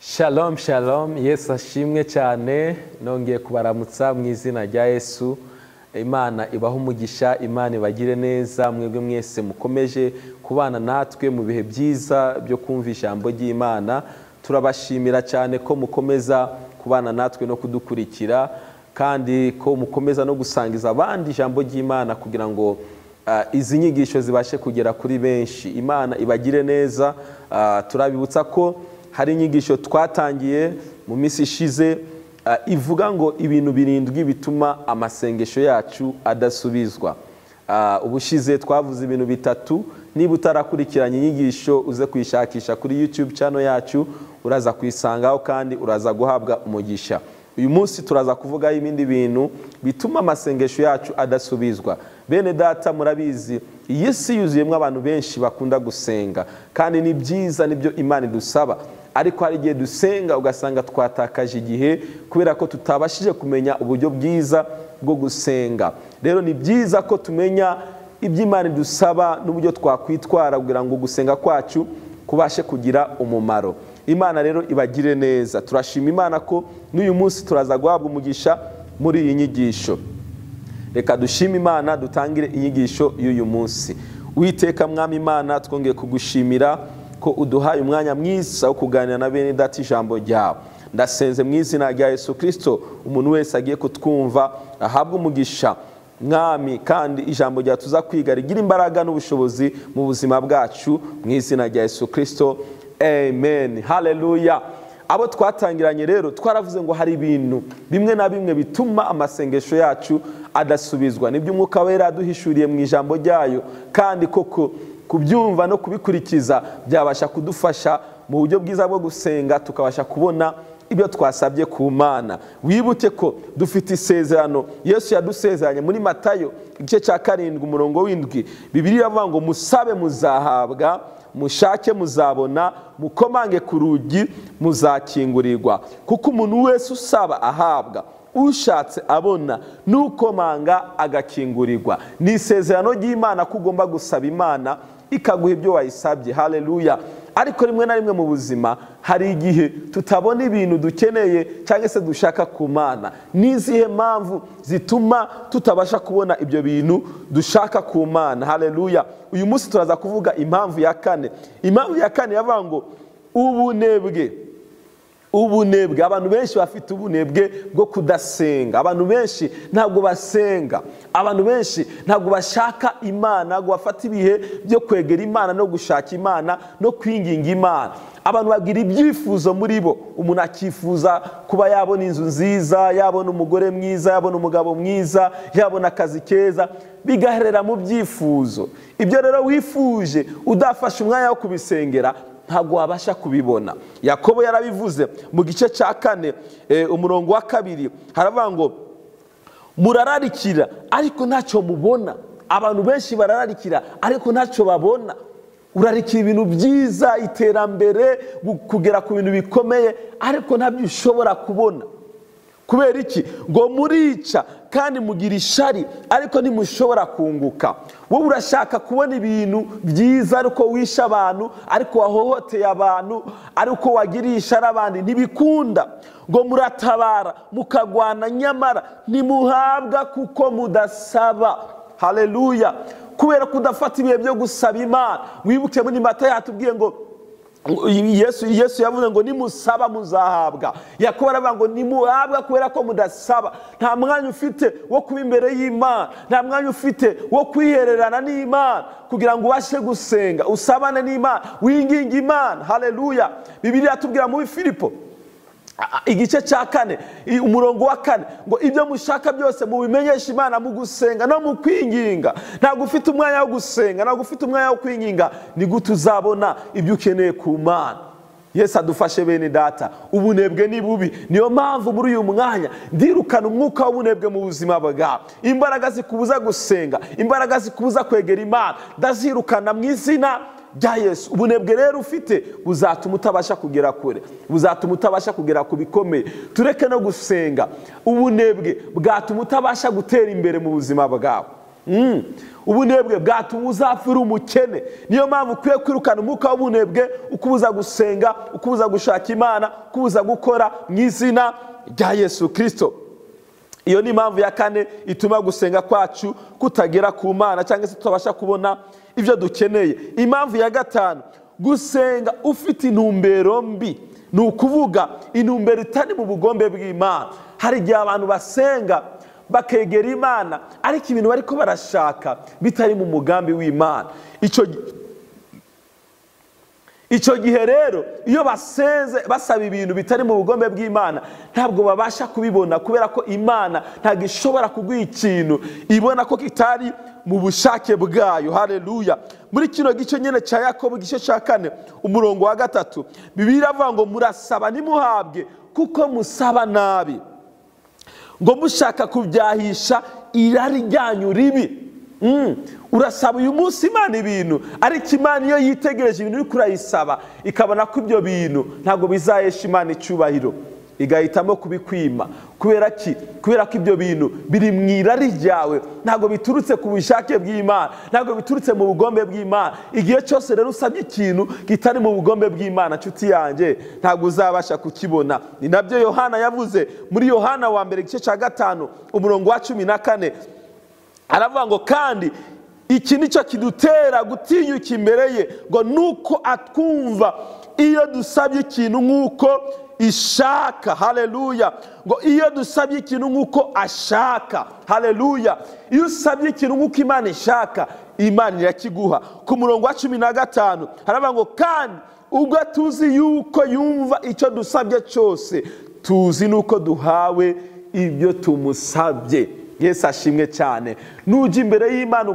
Shalom shalom, Yesu ashimwe cyane. Nongeye kubaramutsa mu izina rya Yesu. Imana ibaha umugisha, Imana ibagire neza, mwebwe mwese mukomeje kubana natwe mu bihe byiza byo kumva ijambo ry'Imana. Turabashimira cyane ko mukomeza kubana natwe no kudukurikira, kandi ko mukomeza no gusangiza abandi ijambo ry'Imana kugira ngo izi nyigisho zibashe kugera kuri benshi. Imana ibagire neza. Turabibutsa ko hari inyigisho twatangiye mu minsi ishize ivuga ngo ibintu birindwi bituma amasengesho yacu adasubizwa. Ubushize twavuze ibintu bitatu. Niba utarakurikiranye inyigisho uze kwishakisha kuri YouTube channel yacu, uraza kwisangaho kandi uraza guhabwa umugisha. Uyu munsi turaza kuvuga ibindi bintu bituma amasengesho yacu adasubizwa. Bene data, murabizi iyi si yuzuyemo abantu benshi bakunda gusenga, kandi ni byiza, nibyo Imana idusaba. Ariko hari igihe dusenga ugasanga twatakaje igihe kubera ko tutabashije kumenya uburyo bwiza bwo gusenga. Rero ni byiza ko tumenya iby'Imana idusaba n'uburyo twakwitwara kugira ngo gusenga kwacu kubashe kugira umumaro. Imana rero ibagire neza. Turashima Imana ko n'uyu munsi turaza guhabwa umugisha muri iyi nyigisho. Reka dushime Imana, dutangire inyigisho y'uyu munsi. Uwiteka Mwami Imana, twongeye kugushimira ko uduhaye umwanya mwiza wo kuganira na bene data ijambo ryawe. Ndasenze mu izina rya Yesu Kristo, umuntu wese agiye kutwumva ahabwe umugisha Mwami, kandi ijambo rya tuza kwiga rigira imbaraga n'ubushobozi mu buzima bwacu, mu izina rya Yesu Kristo. Amen. Haleluya. Abo twatangiranye rero twaravuze ngo hari ibintu bimwe na bimwe bituma amasengesho yacu adasubizwa. Nibyo Umwuka Wera aduhishuriye mu ijambo ryayo, kandi koko kubyumva no kubikurikiza byabasha kudufasha mu buryo bwiza bwo gusenga, tukabasha kubona ibyo twasabye ku Mana. Wibuke ko dufite isezerano Yesu yadusezeranye muri Matayo igice cya 7 umurongo w'7. Bibiliya iravuga ngo musabe muzahabwa, mushake muzabona, mukomange ku rugi muzakingurirwa. Kuko umuntu wese usaba ahabwa, ushatse abona, n'ukomanga agakingurirwa. Ni isezerano ry'Imana ko ugomba gusaba Imana ikaguha ibyo wayisabye. Haleluya. Ariko rimwe na rimwe mu buzima hari igihe tutabona ibintu dukeneye cyangwa se dushaka ku Mana. Nizihe mpamvu zituma tutabasha kubona ibyo bintu dushaka ku Mana? Haleluya. Uyu munsi turaza kuvuga impamvu ya 4. Impamvu ya 4 yavuga ngo ubunebwe. Ubunebwe. Abantu benshi bafite ubunebwe bwo kudasenga. Abantu benshi ntabwo basenga. Abantu benshi ntabwo bashaka Imana, ngo bafate ibihe byo kwegera Imana no gushaka Imana no kwinginga Imana. Abantu bagira ibyifuzo muri bo. Umuntu akifuza kuba yabona inzu nziza, yabona umugore mwiza, yabona umugabo mwiza, yabona akazi keza, bigaherera mu byifuzo. Ibyo rero wifuje udafashe umwanya wo kubisengera, ntabwo wabasha kubibona. Yakobo yarabivuze mu gice cya 4 umurongo wa 2, haravuga ngo murararikira ariko ntacyo mubona. Abantu benshi barararikira ariko ntacyo babona. Urarikira ibintu byiza, iterambere, kugera ku bintu bikomeye, ariko ntabyo ushobora kubona. Kubera iki? Ngo murica kandi mugira ishari ariko ntimushobora kunguka. Wowe urashaka kubona ibintu byiza ariko wisha abantu, ariko wahohoteye abantu, ariko wagiriye ishari abandi, ntibikunda. Ngo muratabara mukagwana nyamara ntimuhabwa kuko mudasaba. Haleluya. Kubera kudafata ibihe byo gusaba Imana. Wibuke muri Matayo yatubwiye ngo Yesu yavuze ngo nimusaba muzahabwa. Yakobo aravuga ngo nimuhabwa kubera ko mudasaba. Nta mwanya ufite wo kuba imbere y'Imana, nta mwanya ufite wo kwihererana n'Imana kugira ngo ubashe gusenga, usabane n'Imana, winginge Imana. Haleluya. Bibiliya yatubwira muri Filipo igice cya 4 umurongo wa 4 ngo ibyo mushaka byose mubimenyesha Imana mu gusenga no mu kwinginga. Ntabwo ufite umwanya wo gusenga, ntabwo ufite umwanya wo kwinginga, ni gute uzabona ibyo ukeneye ku Mana? Yesu adufashe bene data. Ubunebwe ni bubi. Niyo mpamvu muri uyu mwanya ndirukana umwuka w'ubunebwe mu buzima bwawe. Imbaraga zikubuza gusenga, imbaraga zikubuza kwegera Imana, ndazirukana mu izina rya Yesu. Ubunebwe rero ufite buzatuma utabasha kugera kure, buzatuma utabasha kugera ku bikomeye. Tureke no gusenga. Ubunebwe bwatuma utabasha gutera imbere mu buzima bwawe. ubunebwe bwatuma uzapfa uri umukene. Niyo mpamvu ukwiye kwirukana umwuka w'ubunebwe, ukubuza gusenga, ukubuza gushaka Imana, ukubuza gukora mu izina rya Yesu Kristo. Iyo ni impamvu ya kane ituma gusenga kwacu kutagera ku Mana cyangwa se tutabasha kubona ibyo dukeneye. Impamvu ya gatanu, gusenga ufite intumbero mbi, ni ukuvuga intumbero itari mu bugombe bw'Imana. Hari igihe abantu basenga bakegera Imana ariko ibintu bariko barashaka bitari mu mugambi w'Imana. Icyo gihe rero iyo basenze basaba ibintu bitari mu bugombe bw'Imana ntabwo babasha kubibona, kubera ko Imana ntabwo ishobora kuguha ikintu ibona ko kitari mu bushake bwayo. Haleluya. Muri kino gice nyene cya Yakobo gice cya 4 umurongo wa 3 Bibiliya iravuga ngo murasaba ntimuhabwe kuko musaba nabi, ngo mushaka kubyahisha irari ryanyu ribi. Urasaba uyu munsi Imana ibintu, ariko Imana iyo yitegereje ibintu uri kurayisaba ikabona ko ibyo bintu ntabwo bizahesha Imana icyubahiro, igahitamo kubikwima. Kubera ko ibyo bintu biri mu irari ryawe, ntabwo biturutse ku bushake bw'Imana, ntabwo biturutse mu bugombe bw'Imana. Igihe cyose rero usabye ikintu kitari mu bugombe bw'Imana, nshuti yanjye, ntabwo uzabasha kukibona. Ni nabyo Yohana yavuze muri Yohana wa mbere igice cya 5 umurongo wa 14, aravuga ngo kandi iki nicyo kidutera gutinyuka imbere ye, ngo nuko atwumva iyo dusabye ikintu nk'uko ishaka. Haleluya. Ngo iyo dusabye ikintu nk'uko ashaka. Haleluya. Iyo usabye ikintu nk'uko Imana ishaka, Imana irakiguha. Ku murongo wa 15 haravuga ngo kandi ubwo tuzi yuko yumva icyo dusabye cyose, tuzi nuko duhawe ibyo tumusabye. Yesu ashimwe cyane. Nujya imbere y'Imana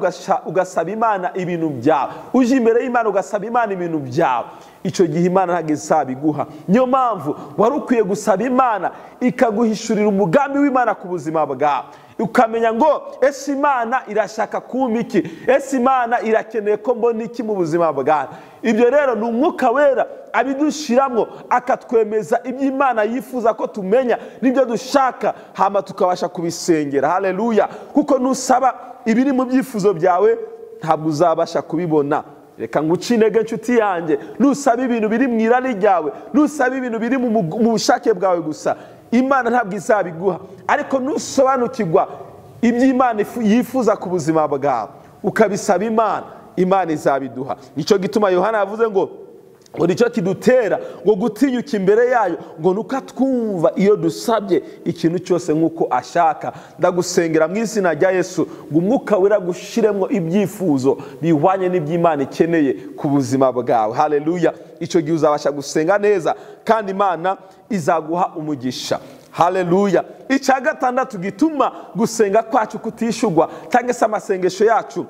ugasaba Imana ibintu byawe, uje imbere y'Imana ugasaba Imana ibintu byawe, icyo gihe Imana ntabwo izabiguha. Niyo mpamvu wari ukwiye gusaba Imana ikaguhishurira umugambi w'Imana ku buzima bwawe, ukamenya ngo ese Imana irashaka kumpa iki, ese Imana irakeneye ko mbona iki mu buzima bwawe. Ibyo rero ni umwuka wera abidushyiramo, akatwemeza ibyo Imana yifuza ko tumenya n'ibyo dushaka, hama tukabasha kubisengera. Haleluya. Kuko nusaba ibiri mu byifuzo byawe ntabwo uzabasha kubibona. Reka nguce intege nshuti yanjye, nusaba ibintu biri mu irari ryawe, nusaba ibintu biri mu bushake bwawe gusa, Imana ntabwo izabiguha. Ariko nusobanukirwa ibyo Imana yifuza ku buzima bwawe ukabisaba Imana, Imana izabiduha. Nicyo gituma Yohana yavuze ngo nicyo kidutera ngo gutinyuka imbere yayo, ngo nuko atwumva iyo dusabye ikintu cyose nk'uko ashaka. Ndagusengera mu izina rya Yesu ngo umwuka wera gushiremo ibyifuzo bihwanye n'iby'Imana ikeneye ku buzima bwawe. Haleluya. Icyo gihe uzabasha gusenga neza kandi Imana izaguha umugisha. Haleluya. Icya gatandatu gituma gusenga kwacu kutishugwa cyangwa se amasengesho yacu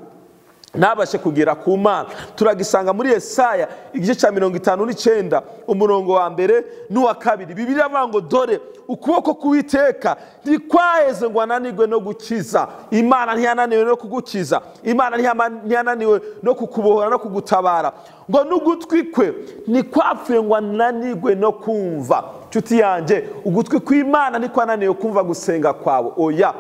nabashe kugera ku Mana, turagisanga muri Yesaya igice cya 59 umurongo wa 1 n'uwa 2. Bibiliya iravuga ngo dore ukuboko k'Uwiteka ntikwaheze ngo ananirwe no gukiza. Imana ntiyananiwe no kugukiza, Imana ntiyananiwe no kukubohora no kugutabara, ngo n'ugutwi kwe ntikwapfuye ngo ananirwe no kumva. Nshuti yanjye, ugutwi kw'Imana ntikwananiwe kumva gusenga kwawe. Oya.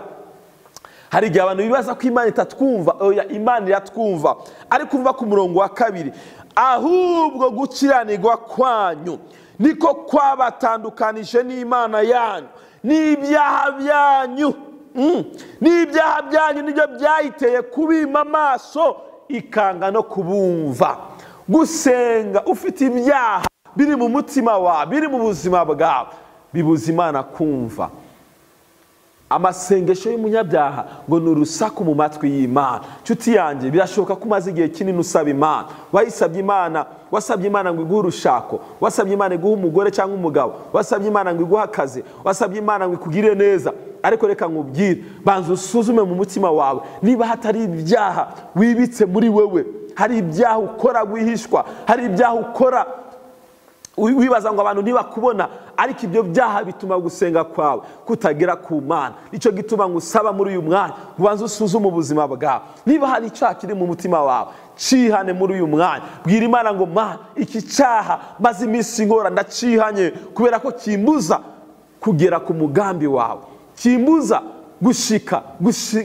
Hari igihe abantu bibaza ko Imana itatwumva. Oya, Imana iratwumva. Ariko umva ku murongo wa 2, ahubwo gukiranirwa kwanyu niko kwabatandukanije n'Imana yanyu, n'ibyaha byanyu. N'ibyaha byanyu nibyo byayiteye kubima amaso ikanga no kubumva. Gusenga ufite ibyaha biri mu mutima wawe, biri mu buzima bwawe, bibuza Imana kumva. Amasengesho y'umunyabyaha ngo ni urusaku mu matwi y'Imana. Nshuti yanjye, birashoboka ko umaze igihe kinini usaba Imana, wayisabye Imana, wasabye Imana ngo iguhe urushako, wasabye Imana iguhe umugore cyangwa umugabo, wasabye Imana ngo iguhe akazi, wasabye Imana ngo ikugirire neza. Ariko reka nkubwire, banza usuzume mu mutima wawe niba hatari ibyaha wibitse muri wewe. Hari ibyaha ukora wihishwa, hari ibyaha ukora wibaza ngo abantu ntibakubona, ariko ibyo byaha bituma gusenga kwawe kutagera ku Mana. Nicyo gituma ngusaba muri uyu mwanya ubanza usuzume ubuzima bwawe, niba hari icyaha kiri mu mutima wawe cihane muri uyu mwanya. Bwira Imana ngo Mana, iki cyaha maze iminsi nkora ndacihanye, kubera ko kimbuza kugera ku mugambi wawe, kimbuza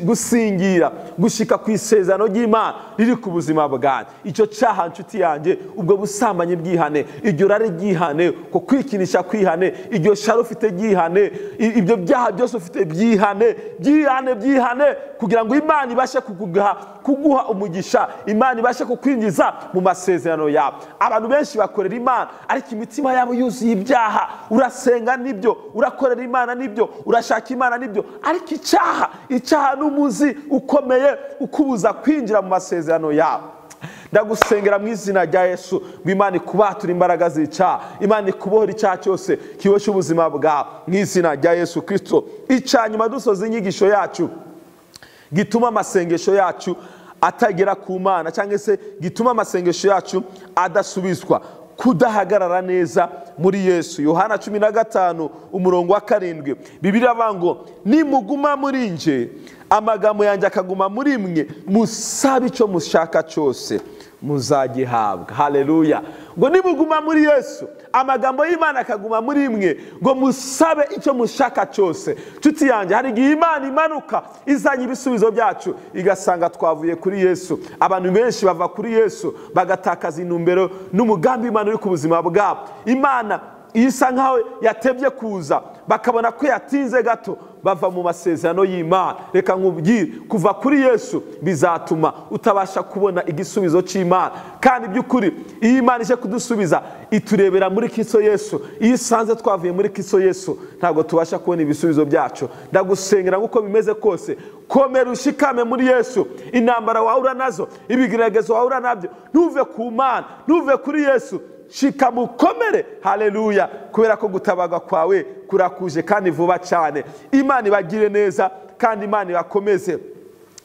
gusingira gushika ku isezerano ry'Imana riri ku buzima bwanjye. Icyo cyaha nshuti yanjye, ubwo busambanyi bwihane, iryo rari ryihane, ko kwikinisha kwihane, iryo shari ufite ryihane, ibyo byaha byose ufite byihane kugira ngo Imana ibashe kuguha umugisha, Imana ibashe kukwinjiza mu masezerano yawe. Abantu benshi bakorera Imana ariko imitima yabo yuzuye ibyaha. Urasenga nibyo, urakorera Imana nibyo, urashaka Imana nibyo, ariko icyaha n'umuzi ukomeye ukubuza kwinjira mu masezerano yawe. Ndagusengera mu izina rya Yesu ngo Imana ikubature imbaraga z'icyaha, Imana ikubohora icyaha cyose kibosha ubuzima bwawe mu izina rya Yesu Kristo. Icyanyuma dusoza inyigisho yacu gituma amasengesho yacu atagera ku Mana, cyangwa se gituma amasengesho yacu adasubizwa, kudahagarara neza muri Yesu. Yohana 15:7 Bibiliya avuga ngo nimuguma muri nje amagambo yanjye akaguma muri mwe, musabe icyo mushaka cyose muzagihabwa. Haleluya. Ngo nimuguma muri Yesu amagambo y'Imana akaguma muri mwe, ngo musabe icyo mushaka cyose. Nshuti yanjye, hari igihe Imana imanuka izanye ibisubizo byacu igasanga twavuye kuri Yesu. Abantu benshi bava kuri Yesu bagatakaza intumbero n'umugambi w'Imana uri ku buzima bwabo. Imana isa nkaho yatebye kuza, bakabona ko yatinze gato, bava mu masezerano y'Imana. Reka nkubwire, kuva kuri Yesu bizatuma utabasha kubona igisubizo cy'Imana. Kandi by'ukuri iyo Imana ije kudusubiza iturebera muri Kristo Yesu. Iyo isanze twavuye muri Kristo Yesu ntabwo tubasha kubona ibisubizo byacu. Ndagusengera nk'uko bimeze kose, komera ushikame muri Yesu. Intambara wahura nazo, ibigeragezo wahura nabyo, ntuve ku Mana, ntuve kuri Yesu, shika mukomere. Haleluya. Kubera ko gutabaga kwawe kurakuje kandi vuba cyane. Imana ibagire neza kandi Imana ibakomeze.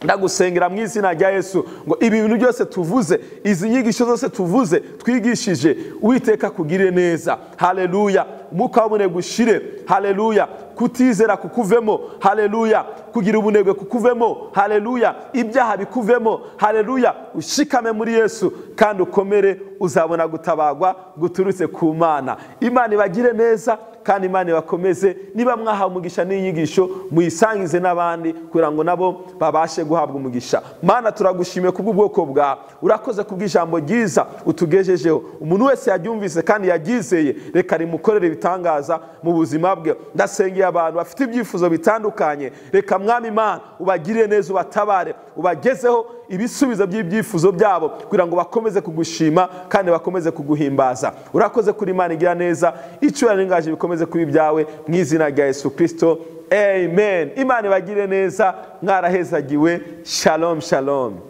Ndagusengera mu izina rya Yesu ngo ibi bintu byose tuvuze, izi nyigisho zose tuvuze twigishije, Uwiteka kugire neza. Haleluya. Umwuka w'ubunebwe gushire. Haleluya. Kutizera kukuvemo. Haleluya. Kugira ubunebwe kukuvemo. Haleluya. Ibyaha bikuvemo. Haleluya. Ushikame muri Yesu kandi ukomere, uzabona gutabagwa guturutse ku Mana. Imana ibagire neza kandi Imana ibakomeze. Niba mwahawe umugisha n'inyigisho, muyisangize n'abandi kugira ngo nabo babashe guhabwa umugisha. Mana, turagushimiye kubw'ubwoko bwawe, urakoze kubw'ijambo ryiza utugejejeho. Umuntu wese yaryumvise kandi yaryizeye, reka rimukorere ibitangaza mu buzima bwe. Ndasengeye abantu bafite ibyifuzo bitandukanye, reka Mwami Imana ubagire neza, ubatabare, ubagezeho ibisubizo by'ibyifuzo byabo kugira ngo bakomeze kugushima kandi bakomeze kuguhimbaza. Urakoze kuri Imana igira neza, icyubahiro n'ingaje bikomeze kuba ibyawe mu izina rya Yesu Kristo. Amen. Imana ibagire neza, mwarahezagiwe. Shalom shalom.